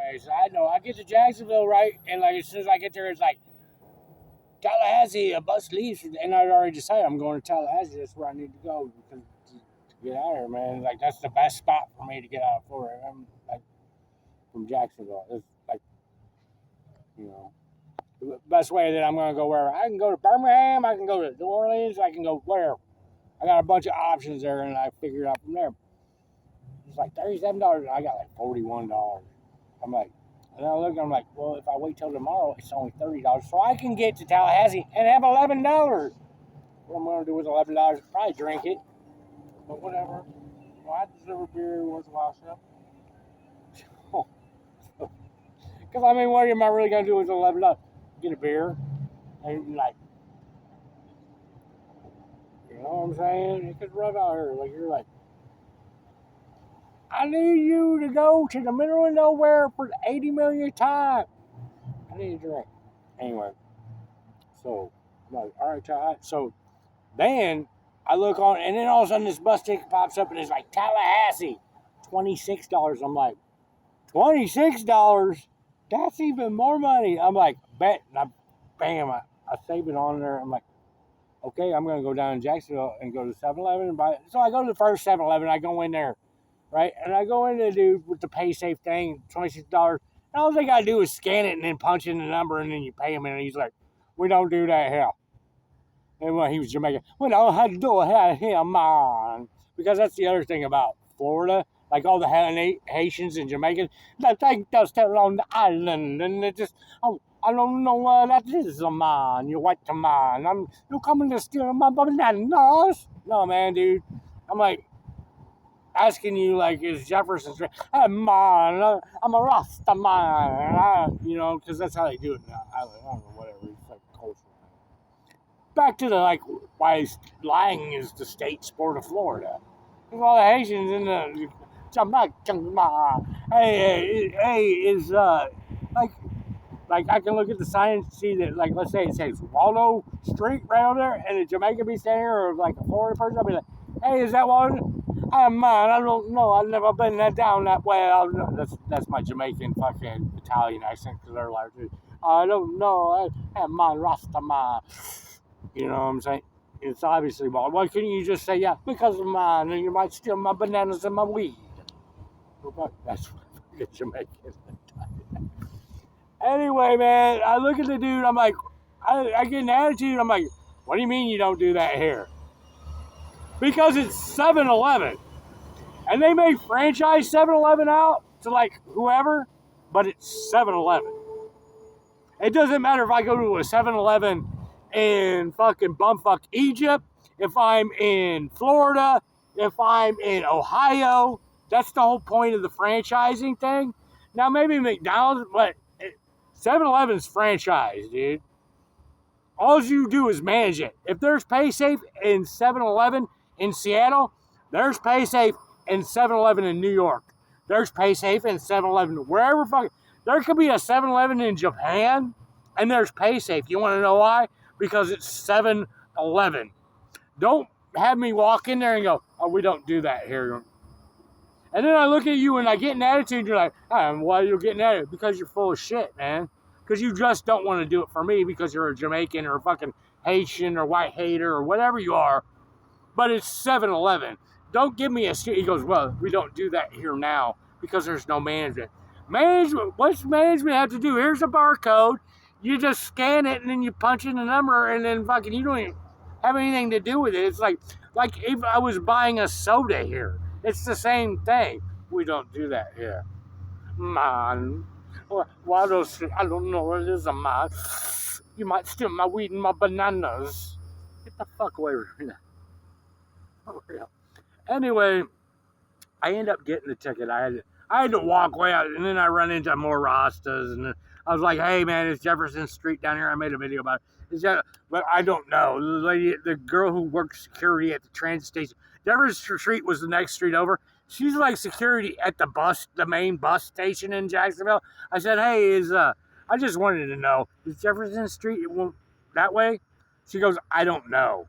anyway, so I know I get to Jacksonville, right? And like as soon as I get there, it's like Tallahassee, a bus leaves, and I already decided I'm going to Tallahassee. That's where I need to go because to get out of here, man. Like that's the best spot for me to get out of Florida. I'm like from Jacksonville. It's like you know the best way that I'm going to go where I can go to Birmingham, I can go to New Orleans, I can go where. I got a bunch of options there, and I figured out from there. It's like $37. I got like $41. I'm like, and I look, and I'm like, well, if I wait till tomorrow, it's only $30, so I can get to Tallahassee and have $11. What I'm gonna do with $11? Probably drink it, but whatever. Well, I deliver beer every once in a while, so. Because I mean, what am I really gonna do with $11? Get a beer, and like, you know what I'm saying? It could rub out here, like you're like. I need you to go to the middle of nowhere for the 80 millionth time. I need a drink. Anyway, so I'm like, all right, Ty. So then I look on, and then all of a sudden this bus ticket pops up, and it's like Tallahassee, $26. I'm like, $26? That's even more money. I'm like, bet. And I save it on there. I'm like, okay, I'm going to go down to Jacksonville and go to 7-Eleven and buy it. So I go to the first 7-Eleven. I go in there. Right? And I go in the dude with the pay safe thing, $26. And all they got to do is scan it and then punch in the number and then you pay him. And he's like, we don't do that here. And when he was Jamaican, we don't have to do it here, man. Because that's the other thing about Florida. Like all the Haitians and Jamaicans, they think they're still on the island. And they just, oh, I don't know what that is, man. You white man. You coming to steal my bananas? No, man, dude. I'm like, asking you like, is Jefferson Street? Hey man, I'm a Rasta man, you know, because that's how they do it now. I don't know, whatever. It's like cultural. Back to the like why lying is the state sport of Florida. There's all the Haitians in the Jamaican man. Hey, is like I can look at the sign and see that like let's say it says Waldo Street right over there, and a Jamaican be standing here or like a Florida person, I'll be like, hey, is that Waldo? Oh man, I don't know. I've never been down that way. That's my Jamaican fucking Italian accent because they're like, I don't know. Hey man, Rasta man. You know what I'm saying? It's obviously bald. Why couldn't you just say yeah? Because of mine, and you might steal my bananas and my weed. That's what Jamaican. Anyway, man, I look at the dude. I'm like, I get an attitude. I'm like, what do you mean you don't do that here? Because it's 7-Eleven. And they may franchise 7-Eleven out to like whoever, but it's 7-Eleven. It doesn't matter if I go to a 7-Eleven in fucking bumfuck Egypt, if I'm in Florida, if I'm in Ohio. That's the whole point of the franchising thing. Now, maybe McDonald's, but 7-Eleven's franchise, dude. All you do is manage it. If there's PaySafe in 7-Eleven in Seattle, there's PaySafe in 7-Eleven in New York. There's PaySafe in 7-Eleven wherever fucking. There could be a 7-Eleven in Japan, and there's PaySafe. You want to know why? Because it's 7-Eleven. Don't have me walk in there and go, oh, we don't do that here. And then I look at you and I get an attitude. And you're like, why are you getting at it? Because you're full of shit, man. Because you just don't want to do it for me because you're a Jamaican or a fucking Haitian or white hater or whatever you are. But it's 7-Eleven. Don't give me a... He goes, well, we don't do that here now because there's no management. What's management have to do? Here's a barcode. You just scan it and then you punch in the number and then fucking you don't even have anything to do with it. It's like if I was buying a soda here. It's the same thing. We don't do that here. Man. Why I don't know what it is, man. You might steal my weed and my bananas. Get the fuck away from me. Anyway, I end up getting the ticket. I had to walk way out, and then I run into more Rastas, and I was like, "Hey, man, it's Jefferson Street down here." I made a video about it. But I don't know. The girl who works security at the transit station, Jefferson Street was the next street over. She's like security at the main bus station in Jacksonville. I said, "Hey, I just wanted to know, is Jefferson Street that way?" She goes, "I don't know."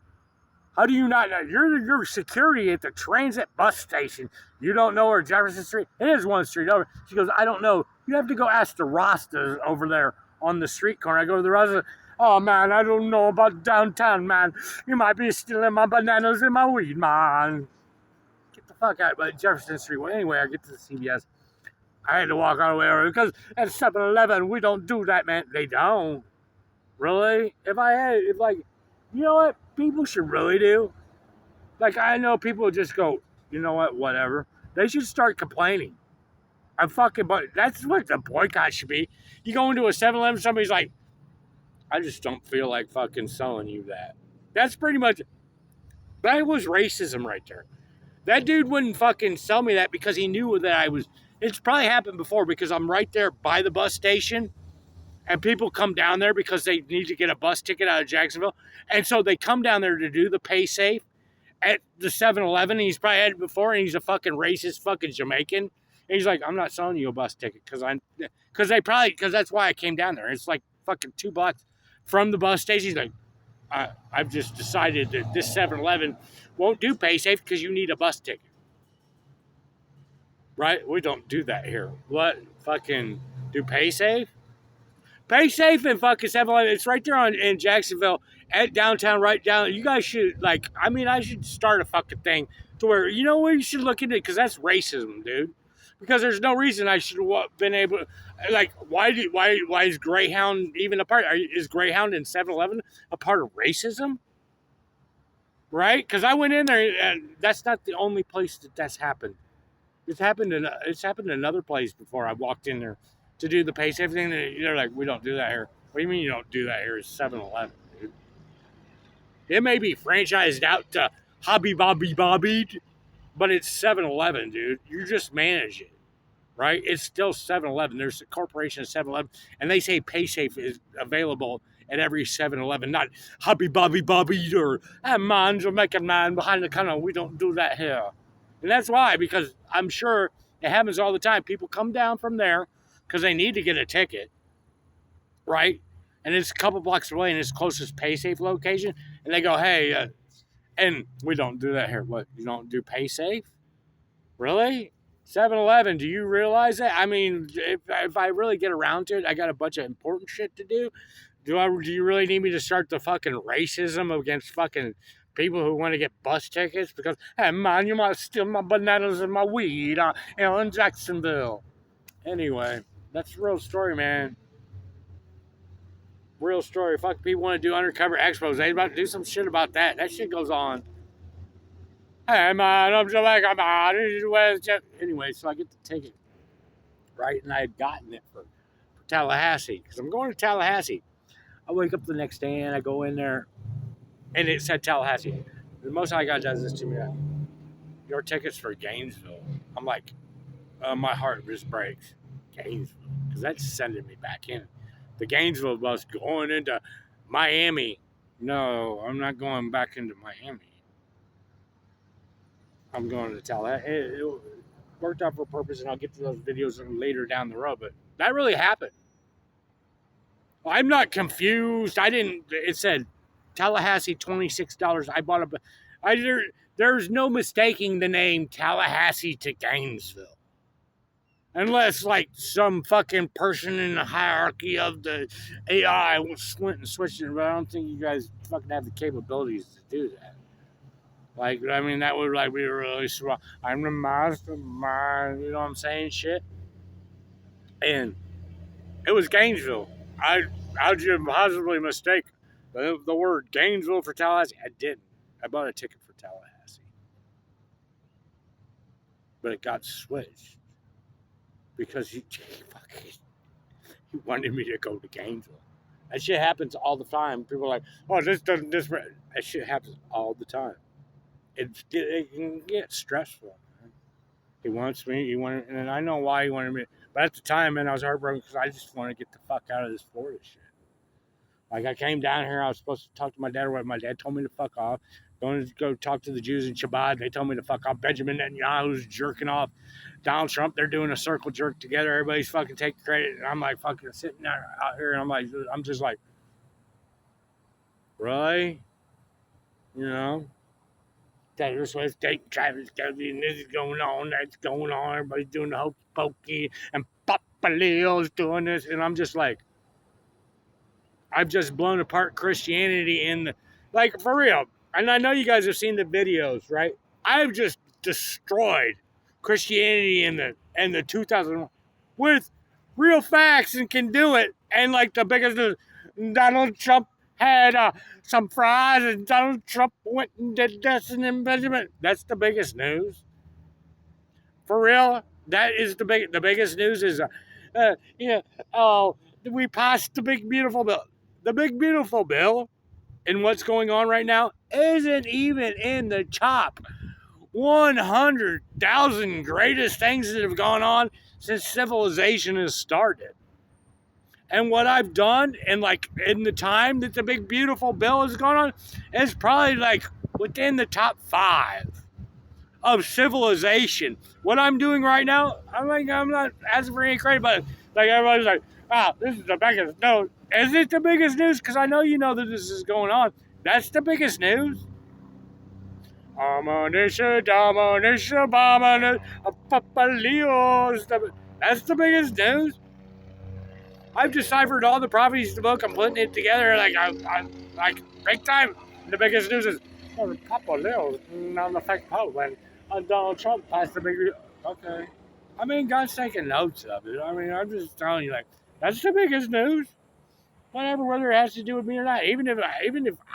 How do you not know? You're security at the transit bus station. You don't know where Jefferson Street? It is one street over. She goes, "I don't know. You have to go ask the Rastas over there on the street corner. I go to the Rastas. Oh man, I don't know about downtown, man. You might be stealing my bananas and my weed, man. Get the fuck out of Jefferson Street. Well, anyway, I get to the CVS. I had to walk all the way over because at 7-Eleven we don't do that, man. They don't. Really? If you know what people should really do? Like, I know people just go, you know what, whatever. They should start complaining. But that's what the boycott should be. You go into a 7-Eleven, somebody's like, I just don't feel like fucking selling you that. That's pretty much, that was racism right there. That dude wouldn't fucking sell me that because he knew that it's probably happened before because I'm right there by the bus station and people come down there because they need to get a bus ticket out of Jacksonville. And so they come down there to do the pay safe at the 7-Eleven. He's probably had it before and he's a fucking racist fucking Jamaican. And he's like, I'm not selling you a bus ticket because that's why I came down there. It's like fucking 2 blocks from the bus station. He's like, I've just decided that this 7-Eleven won't do pay safe because you need a bus ticket. Right? We don't do that here. What? Fucking do pay safe? Pay safe and fucking 7-Eleven. It's right there in Jacksonville at downtown, right down. You guys should, I should start a fucking thing to where, you know what you should look into? Because that's racism, dude. Because there's no reason I should have been able, why is Greyhound even a part? Is Greyhound and 7-Eleven a part of racism? Right? Because I went in there and that's not the only place that's happened. It's happened in another place before. I walked in there to do the pay safe thing. They're like, we don't do that here. What do you mean you don't do that here? It's 7-Eleven, dude. It may be franchised out to Hobby Bobby, but it's 7-Eleven, dude. You just manage it, right? It's still 7-Eleven. There's a corporation of 7-Eleven, and they say pay safe is available at every 7-Eleven, not Hobby Bobby or man, Jamaican man behind the counter. We don't do that here. And that's why, because I'm sure it happens all the time. People come down from there because they need to get a ticket, right? And it's a couple blocks away in its closest pay safe location. And they go, hey, and we don't do that here. What, you don't do pay safe? Really? 7-Eleven, do you realize that? I mean, if I really get around to it, I got a bunch of important shit to do. Do you really need me to start the fucking racism against fucking people who want to get bus tickets? Because, hey, man, you might steal my bananas and my weed in Jacksonville. Anyway, that's the real story, man. Real story. Fuck, people want to do undercover expos. They about to do some shit about that. That shit goes on. Hey, man, I'm Jamaica, man. Anyway, so I get the ticket, right? And I had gotten it for Tallahassee because I'm going to Tallahassee. I wake up the next day and I go in there and it said Tallahassee. The most I got does this to me. Your tickets for Gainesville. I'm like, my heart just breaks. Gainesville. Because that's sending me back in. The Gainesville bus going into Miami. No, I'm not going back into Miami. I'm going to Tallahassee. It worked out for a purpose, and I'll get to those videos later down the road. But that really happened. I'm not confused. It said Tallahassee, $26. I bought there's no mistaking the name Tallahassee to Gainesville. Unless, some fucking person in the hierarchy of the AI went and switched it, but I don't think you guys fucking have the capabilities to do that. That would, be really strong. I'm the mastermind, you know what I'm saying? Shit. And it was Gainesville. How'd you possibly mistake the word Gainesville for Tallahassee? I didn't. I bought a ticket for Tallahassee. But it got switched. Because he wanted me to go to Gainesville. That shit happens all the time. People are like, oh, that shit happens all the time. It can get stressful, man. He wanted, and I know why he wanted me. But at the time, man, I was heartbroken because I just wanted to get the fuck out of this Florida shit. I came down here, I was supposed to talk to my dad, or my dad told me to fuck off. Going to go talk to the Jews in Chabad. They told me to fuck off. Benjamin Netanyahu's jerking off Donald Trump. They're doing a circle jerk together. Everybody's fucking taking credit. And I'm fucking sitting there out here. And I'm just like, really? You know? Taylor Swift dating Travis Kelce, and this is going on, that's going on. Everybody's doing the hokey pokey and pop Leo's doing this, and I'm just like, I've just blown apart Christianity in the, like, for real. And I know you guys have seen the videos, right? I've just destroyed Christianity in the 2000 with real facts and can do it. And like the biggest news, Donald Trump had some fries, and Donald Trump went and did this and then Benjamin. That's the biggest news. For real, that is the biggest news is, yeah, oh, we passed the big beautiful bill. The big beautiful bill, and what's going on right now isn't even in the top 100,000 greatest things that have gone on since civilization has started. And what I've done, and like in the time that the big beautiful bill has gone on, is probably like within the top 5 of civilization. What I'm doing right now, I'm not asking for any credit, but like everybody's like, wow, this is the biggest news. Is it the biggest news? Because I know you know that this is going on. That's the biggest news. That's the biggest news. I've deciphered all the prophecies of the book. I'm putting it together like like big time. The biggest news is Papa Leo's on the fake Pope when Donald Trump passed the big. Okay, I mean, God's taking notes of it. I mean, I'm just telling you, like, that's the biggest news. Whatever, whether it has to do with me or not. Even if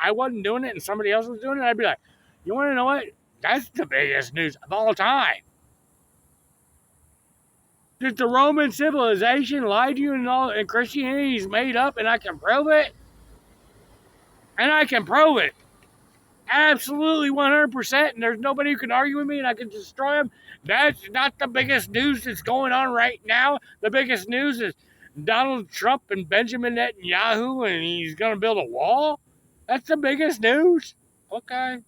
I wasn't doing it and somebody else was doing it, I'd be like, you want to know what? That's the biggest news of all time. That the Roman civilization lied to you and Christianity's made up, and I can prove it. And I can prove it. Absolutely 100%, and there's nobody who can argue with me, and I can destroy them. That's not the biggest news that's going on right now. The biggest news is Donald Trump and Benjamin Netanyahu, and he's going to build a wall. That's the biggest news. Okay.